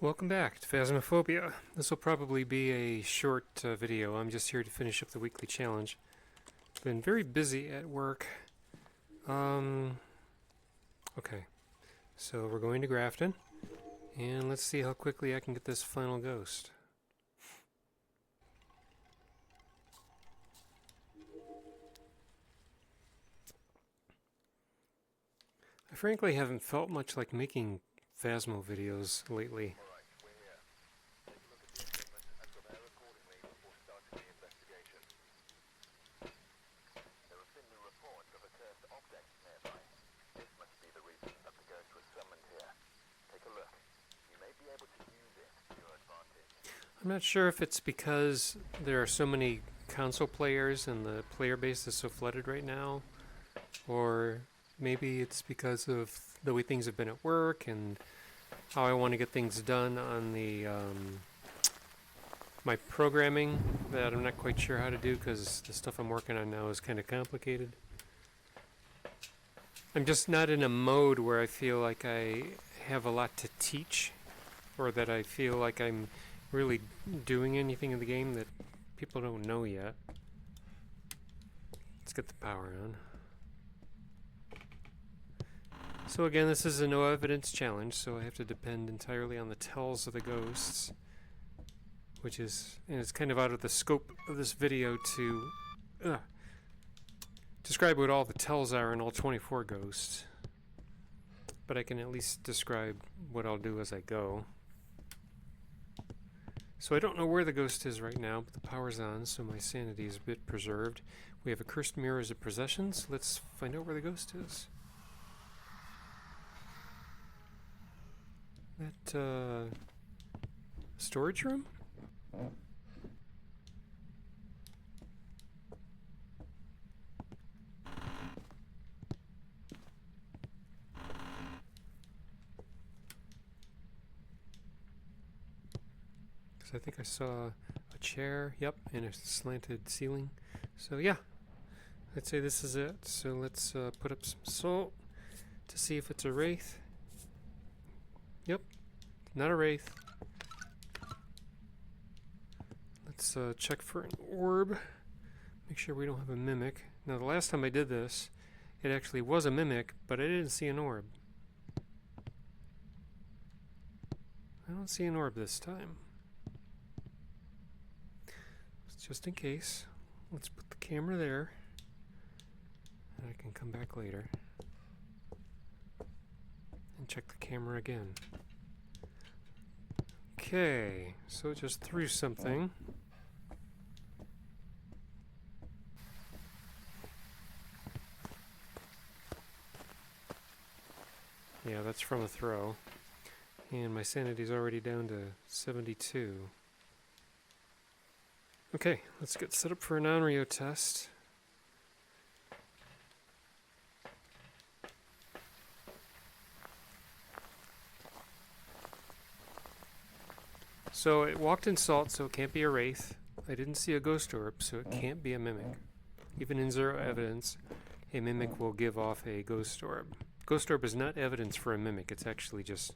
Welcome back to Phasmophobia. This will probably be a short video. I'm just here to finish up the weekly challenge. Been very busy at work. Okay, so we're going to Grafton, and let's see how quickly I can get this final ghost. I frankly haven't felt much like making Phasmo videos lately. I'm not sure if it's because there are so many console players and the player base is so flooded right now, or maybe it's because of the way things have been at work and how I want to get things done on the my programming that I'm not quite sure how to do because the stuff I'm working on now is kind of complicated. I'm just not in a mode where I feel like I have a lot to teach, or that I feel like I'm really doing anything in the game that people don't know yet. Let's get the power on. So again, this is a no evidence challenge, so I have to depend entirely on the tells of the ghosts, which is, and it's kind of out of the scope of this video to describe what all the tells are in all 24 ghosts, but I can at least describe what I'll do as I go. So I don't know where the ghost is right now, but the power's on, so my sanity is a bit preserved. We have a cursed mirror as a possession, so let's find out where the ghost is. That, storage room? I think I saw a chair, yep, and a slanted ceiling. So yeah, I'd say this is it. So let's put up some salt to see if it's a wraith. Yep, not a wraith. Let's check for an orb. Make sure we don't have a mimic. Now the last time I did this, it actually was a mimic, but I didn't see an orb. I don't see an orb this time. Just in case, let's put the camera there, and I can come back later and check the camera again. Okay, so it just threw something. Yeah, that's from a throw, and my sanity's already down to 72. Okay, let's get set up for an Onryo test. So it walked in salt, so it can't be a wraith. I didn't see a ghost orb, so it can't be a mimic. Even in zero evidence, a mimic will give off a ghost orb. Ghost orb is not evidence for a mimic, it's actually just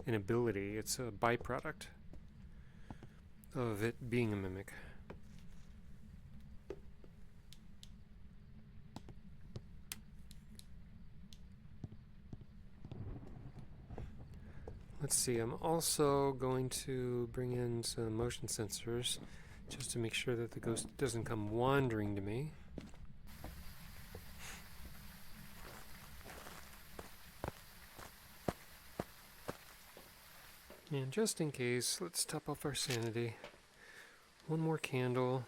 an ability. It's a byproduct of it being a mimic. Let's see, I'm also going to bring in some motion sensors just to make sure that the ghost doesn't come wandering to me. And just in case, let's top off our sanity. One more candle.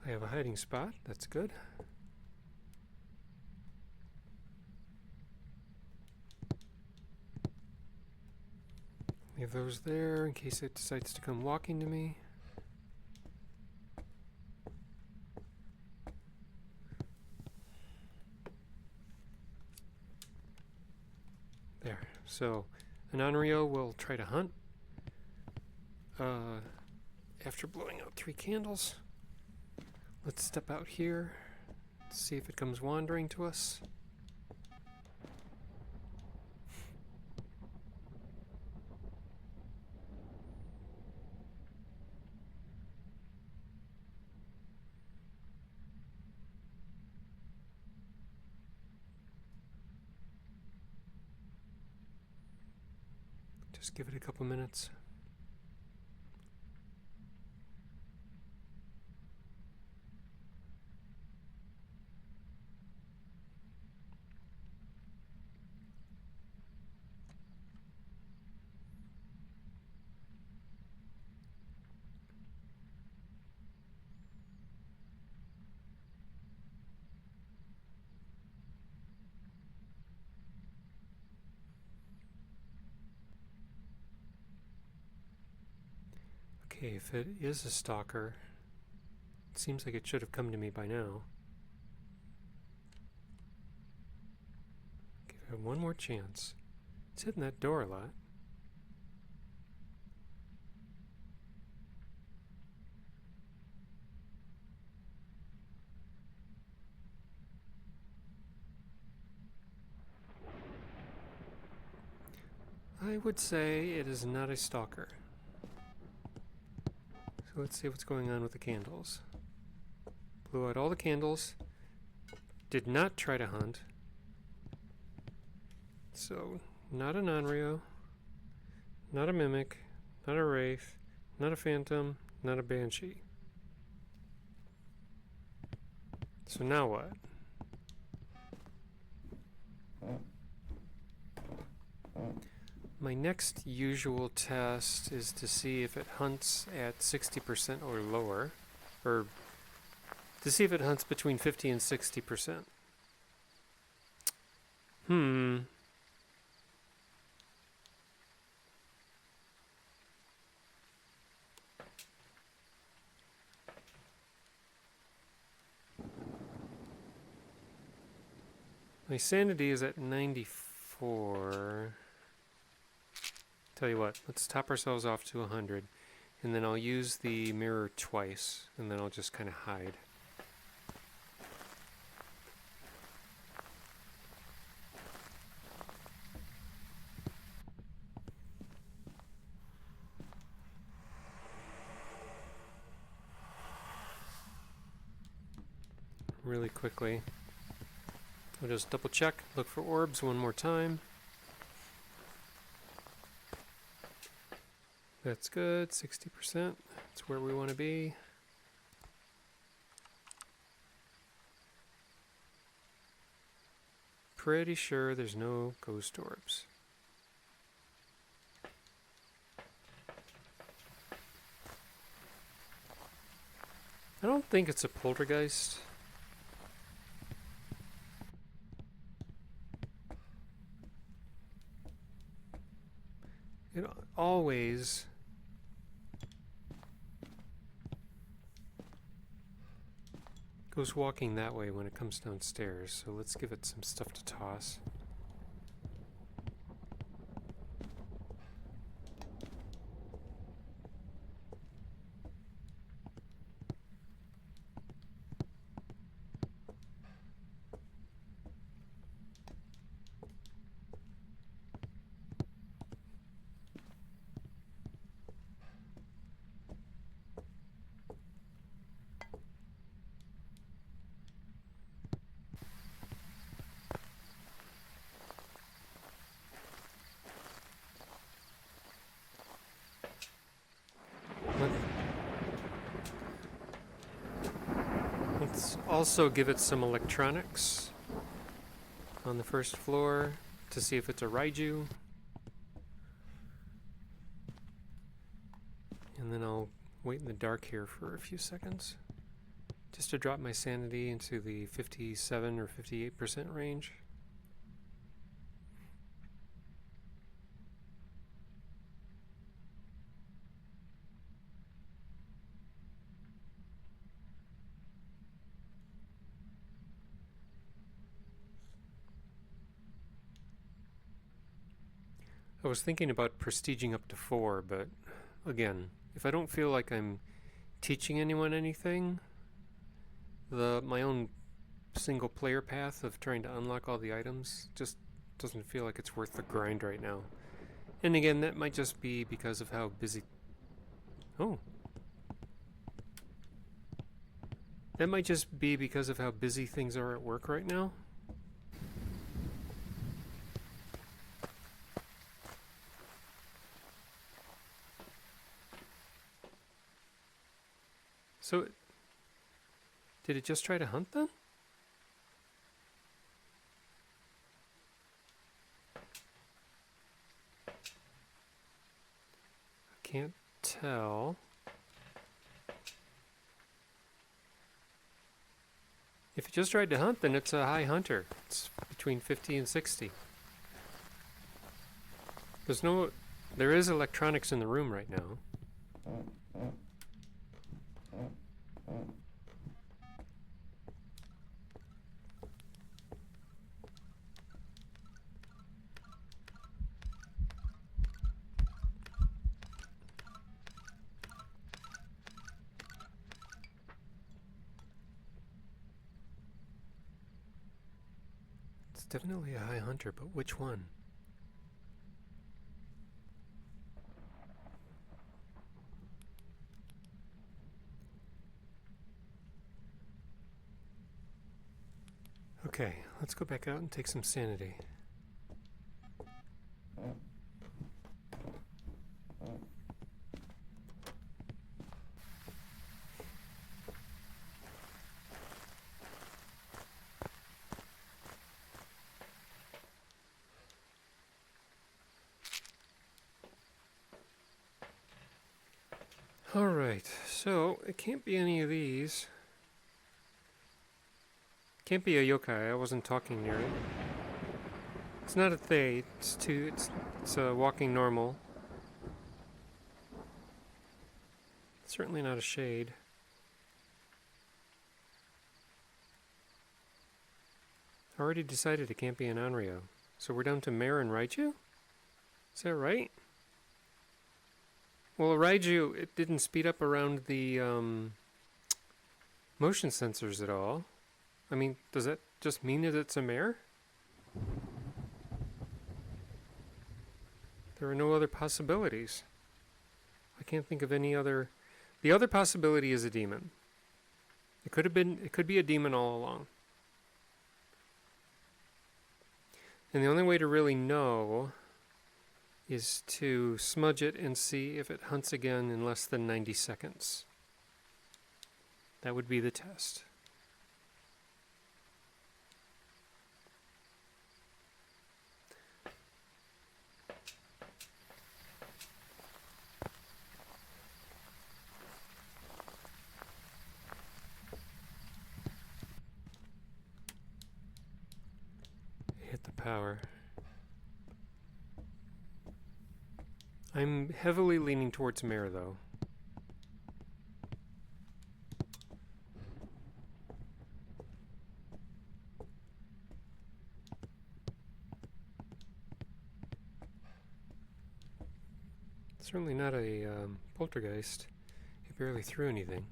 I have a hiding spot, that's good. Leave those there in case it decides to come walking to me. There. So an Onryo will try to hunt. after blowing out 3 candles, let's step out here, see if it comes wandering to us. Just give it a couple minutes. Okay, if it is a stalker, it seems like it should have come to me by now. Give it one more chance. It's hitting that door a lot. I would say it is not a stalker. So let's see what's going on with the candles. Blew out all the candles. Did not try to hunt. So, not an Onryo. Not a mimic. Not a wraith. Not a phantom. Not a banshee. So now what? My next usual test is to see if it hunts at 60% or lower, or to see if it hunts between 50 and 60%. My sanity is at 94. Tell you what, let's top ourselves off to 100, and then I'll use the mirror twice, and then I'll just kind of hide. Really quickly. I'll just double check, look for orbs one more time. That's good, 60%. That's where we want to be. Pretty sure there's no ghost orbs. I don't think it's a poltergeist. It always goes walking that way when it comes downstairs, so let's give it some stuff to toss. Let's also give it some electronics on the first floor to see if it's a Raiju. And then I'll wait in the dark here for a few seconds just to drop my sanity into the 57 or 58% range. I was thinking about prestiging up to 4, but again, if I don't feel like I'm teaching anyone anything, my own single player path of trying to unlock all the items just doesn't feel like it's worth the grind right now. And again, that might just be because of how busy... Oh. That might just be because of how busy things are at work right now. So, did it just try to hunt then? I can't tell. If it just tried to hunt, then it's a high hunter. It's between 50 and 60. There is electronics in the room right now. It's definitely a high hunter, but which one? Okay, let's go back out and take some sanity. Alright, so it can't be any of these. Can't be a yokai, I wasn't talking near it. It's not a Thaye, it's a walking normal. Certainly not a shade. I already decided it can't be an Onryo. So we're down to Mare and Raiju? Is that right? Well, Raiju, it didn't speed up around the motion sensors at all. I mean, does that just mean that it's a Mare? There are no other possibilities. I can't think of any other... The other possibility is a demon. It could be a demon all along. And the only way to really know is to smudge it and see if it hunts again in less than 90 seconds. That would be the test. Hit the power. I'm heavily leaning towards Mare, though. Certainly not a poltergeist. He barely threw anything.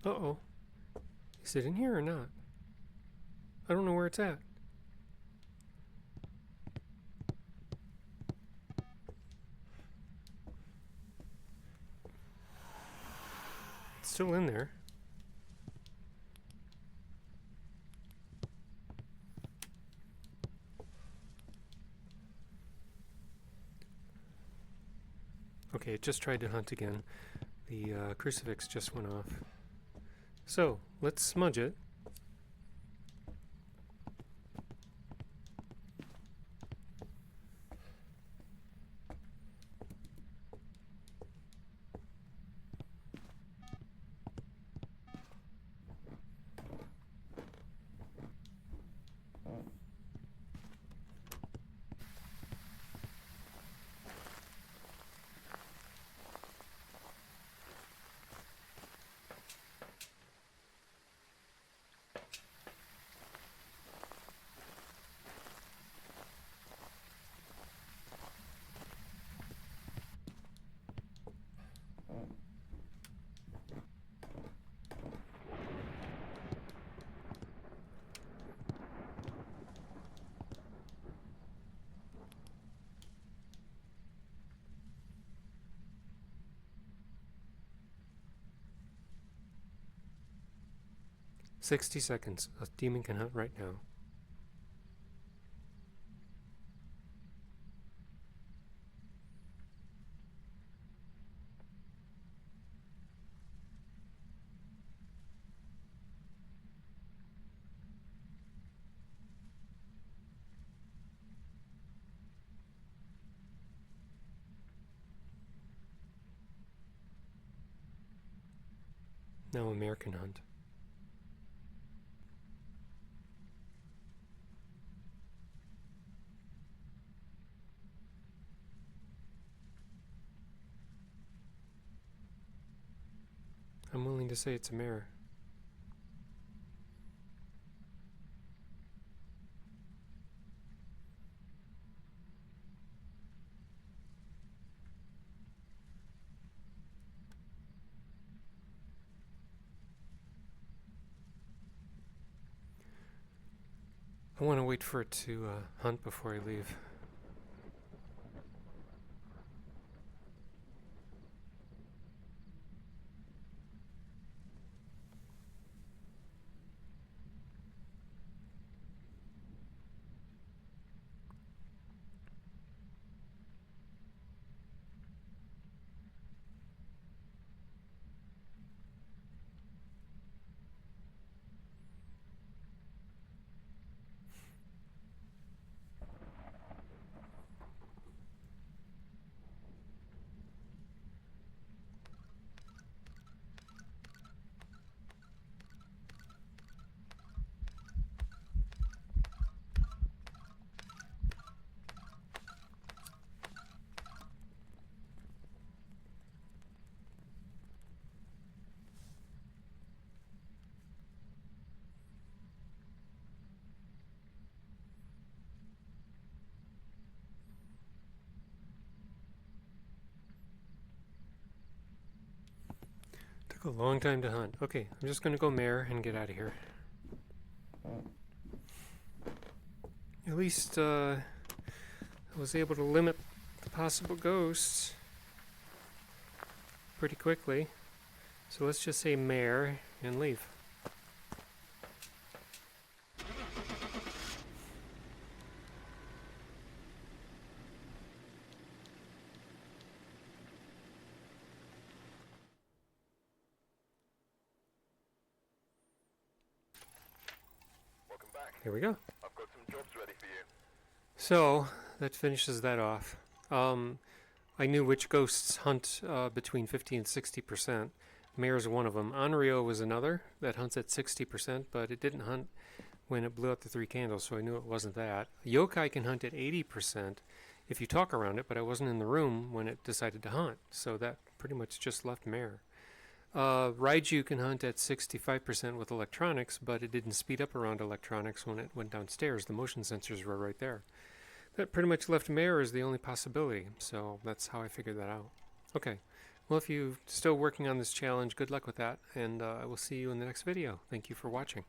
Uh-oh. Is it in here or not? I don't know where it's at. still in there. Okay, it just tried to hunt again. The crucifix just went off. So, let's smudge it. "60 seconds. A demon can hunt right now." Now a mare can hunt. I'm willing to say it's a mare. I want to wait for it to hunt before I leave. Took a long time to hunt. Okay, I'm just going to go mare and get out of here. At least I was able to limit the possible ghosts pretty quickly. So let's just say mare and leave. Here we go. I've got some jobs ready for you. So that finishes that off. I knew which ghosts hunt between 50 and 60%. Mare's one of them. Onryo was another that hunts at 60%, but it didn't hunt when it blew out the 3 candles, so I knew it wasn't that. Yokai can hunt at 80% if you talk around it, but I wasn't in the room when it decided to hunt, so that pretty much just left Mare. Raiju can hunt at 65% with electronics, but it didn't speed up around electronics when it went downstairs. The motion sensors were right there. That pretty much left Mare as the only possibility, so that's how I figured that out. Okay, well, if you're still working on this challenge, good luck with that, and I will see you in the next video. Thank you for watching.